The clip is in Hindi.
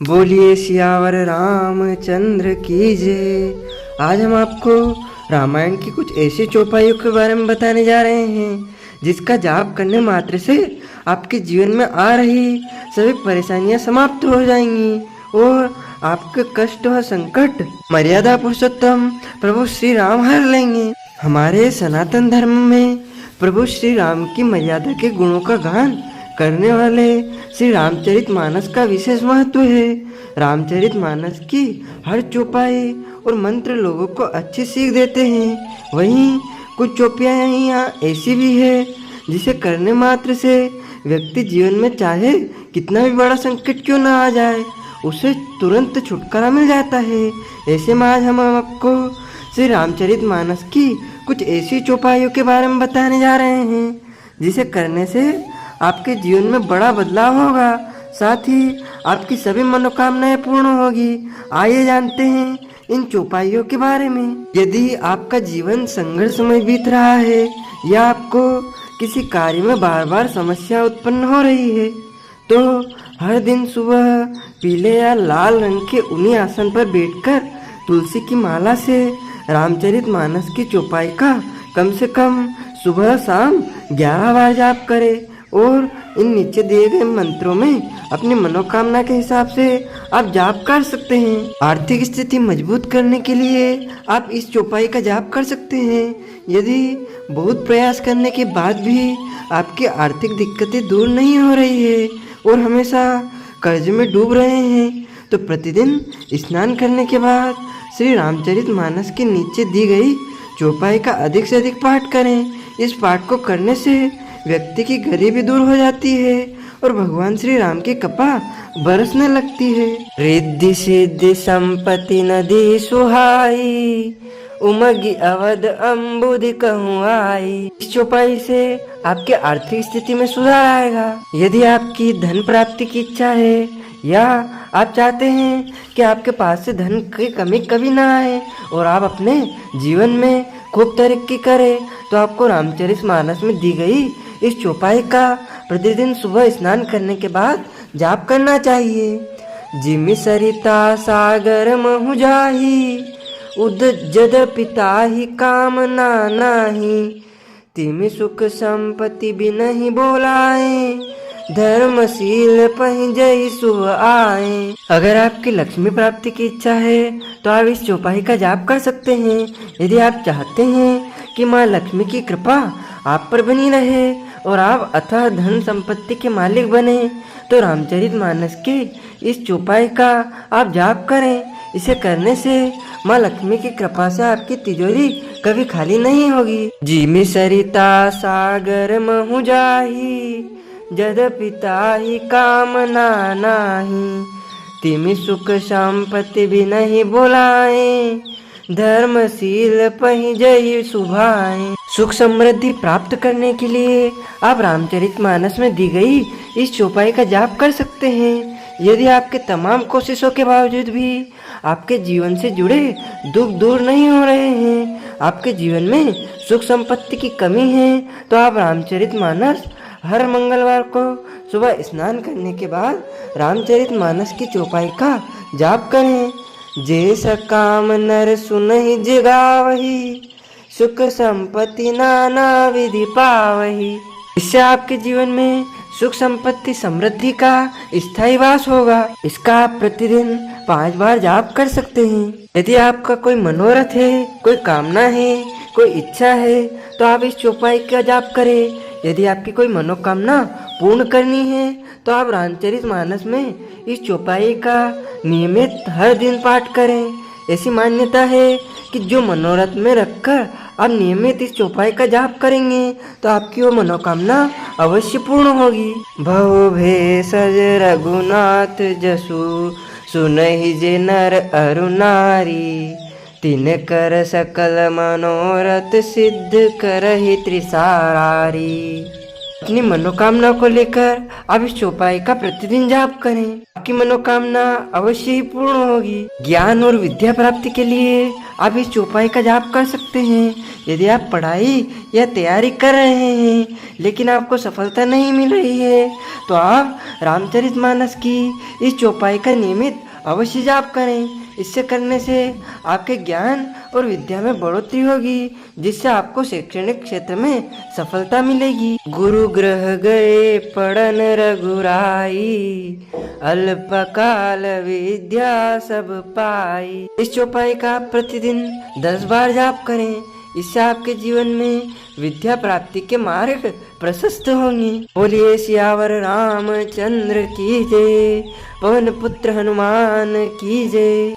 बोलिए सियावर रामचंद्र की जय। आज हम आपको रामायण की कुछ ऐसी चौपाइयों के बारे में बताने जा रहे हैं जिसका जाप करने मात्र से आपके जीवन में आ रही सभी परेशानियां समाप्त हो जाएंगी और आपके कष्ट व संकट मर्यादा पुरुषोत्तम प्रभु श्री राम हर लेंगे। हमारे सनातन धर्म में प्रभु श्री राम की मर्यादा के गुणों का गान करने वाले श्री रामचरितमानस का विशेष महत्व है। रामचरितमानस की हर चौपाई और मंत्र लोगों को अच्छी सीख देते हैं। वहीं कुछ चौपाइयाँ ऐसी भी है जिसे करने मात्र से व्यक्ति जीवन में चाहे कितना भी बड़ा संकट क्यों ना आ जाए उसे तुरंत छुटकारा मिल जाता है। ऐसे में आज हम आपको श्री रामचरितमानस की कुछ ऐसी चौपाइयों के बारे में बताने जा रहे हैं जिसे करने से आपके जीवन में बड़ा बदलाव होगा, साथ ही आपकी सभी मनोकामनाएं पूर्ण होगी। आइए जानते हैं इन चौपाइयों के बारे में। यदि आपका जीवन संघर्षमय बीत रहा है या आपको किसी कार्य में बार बार समस्या उत्पन्न हो रही है तो हर दिन सुबह पीले या लाल रंग के ऊनी आसन पर बैठकर तुलसी की माला से रामचरितमानस की चौपाई का कम से कम सुबह शाम 11 बार जाप करें और इन नीचे दिए गए मंत्रों में अपनी मनोकामना के हिसाब से आप जाप कर सकते हैं। आर्थिक स्थिति मजबूत करने के लिए आप इस चौपाई का जाप कर सकते हैं। यदि बहुत प्रयास करने के बाद भी आपकी आर्थिक दिक्कतें दूर नहीं हो रही है और हमेशा कर्ज में डूब रहे हैं तो प्रतिदिन स्नान करने के बाद श्री रामचरितमानस के नीचे दी गई चौपाई का अधिक से अधिक पाठ करें। इस पाठ को करने से व्यक्ति की गरीबी दूर हो जाती है और भगवान श्री राम की कृपा बरसने लगती है। रिद्धि सिद्धि संपत्ति नदी सुहाई, उमगी अवध अम्बुद कहूँ आई। इस चौपाई से आपके आर्थिक स्थिति में सुधार आएगा। यदि आपकी धन प्राप्ति की इच्छा है या आप चाहते हैं कि आपके पास से धन की कमी कभी ना आए और आप अपने जीवन में खूब तरक्की करें तो आपको रामचरितमानस में दी गई इस चौपाई का प्रतिदिन सुबह स्नान करने के बाद जाप करना चाहिए। जिमि सरिता सागर महु जाही, उद जद पिता ही कामना नाही। तिमि सुख संपत्ति बिनहि बोलाए, धर्मशील पहि जय शुभ आए। अगर आपकी लक्ष्मी प्राप्ति की इच्छा है तो आप इस चौपाई का जाप कर सकते हैं। यदि आप चाहते हैं कि माँ लक्ष्मी की कृपा आप पर बनी रहे और आप अथाह धन संपत्ति के मालिक बने तो रामचरितमानस के इस चौपाई का आप जाप करें। इसे करने से माँ लक्ष्मी की कृपा से आपकी तिजोरी कभी खाली नहीं होगी। जिमि सरिता सागर महु जाही, जद पिता ही कामना नाही। तिमि सुख संपत्ति भी नहीं बोलाए, धर्मशील पहि जय शुभाए। सुख समृद्धि प्राप्त करने के लिए आप रामचरितमानस में दी गई इस चौपाई का जाप कर सकते हैं। यदि आपके तमाम कोशिशों के बावजूद भी आपके जीवन से जुड़े दुख दूर नहीं हो रहे हैं, आपके जीवन में सुख संपत्ति की कमी है तो आप रामचरितमानस हर मंगलवार को सुबह स्नान करने के बाद रामचरितमानस की चौपाई का जाप करें। जैस काम नर सुनहि जगावही, सुख संपत्ति नाना विधि पावही। इससे आपके जीवन में सुख संपत्ति समृद्धि का स्थायी वास होगा। इसका आप प्रतिदिन 5 बार जाप कर सकते हैं। यदि आपका कोई मनोरथ है, कोई कामना है, कोई इच्छा है तो आप इस चौपाई का जाप करें। यदि आपकी कोई मनोकामना पूर्ण करनी है तो आप रामचरितमानस में इस चौपाई का नियमित हर दिन पाठ करें। ऐसी मान्यता है कि जो मनोरथ में रखकर आप नियमित इस चौपाई का जाप करेंगे तो आपकी वो मनोकामना अवश्य पूर्ण होगी। भव भेषज रघुनाथ जसु, सुनहि जे नर अरु नारी। तिन कर सकल मनोरथ सिद्ध करहि त्रिसारी। अपनी मनोकामना को लेकर आप इस चौपाई का प्रतिदिन जाप करें। आपकी मनोकामना अवश्य ही पूर्ण होगी। ज्ञान और विद्या प्राप्ति के लिए आप इस चौपाई का जाप कर सकते हैं। यदि आप पढ़ाई या तैयारी कर रहे हैं लेकिन आपको सफलता नहीं मिल रही है तो आप रामचरितमानस की इस चौपाई का नियमित अवश्य जाप करें। इससे करने से आपके ज्ञान और विद्या में बढ़ोतरी होगी, जिससे आपको शैक्षणिक क्षेत्र में सफलता मिलेगी। गुरु ग्रह गए पढ़न रघुराई, अल्पकाल विद्या सब पाई। इस चौपाई का आप प्रतिदिन 10 बार जाप करें। इससे आपके जीवन में विद्या प्राप्ति के मार्ग प्रशस्त होंगे। बोलिए सियावर रामचंद्र की जय, पवन पुत्र हनुमान की जय।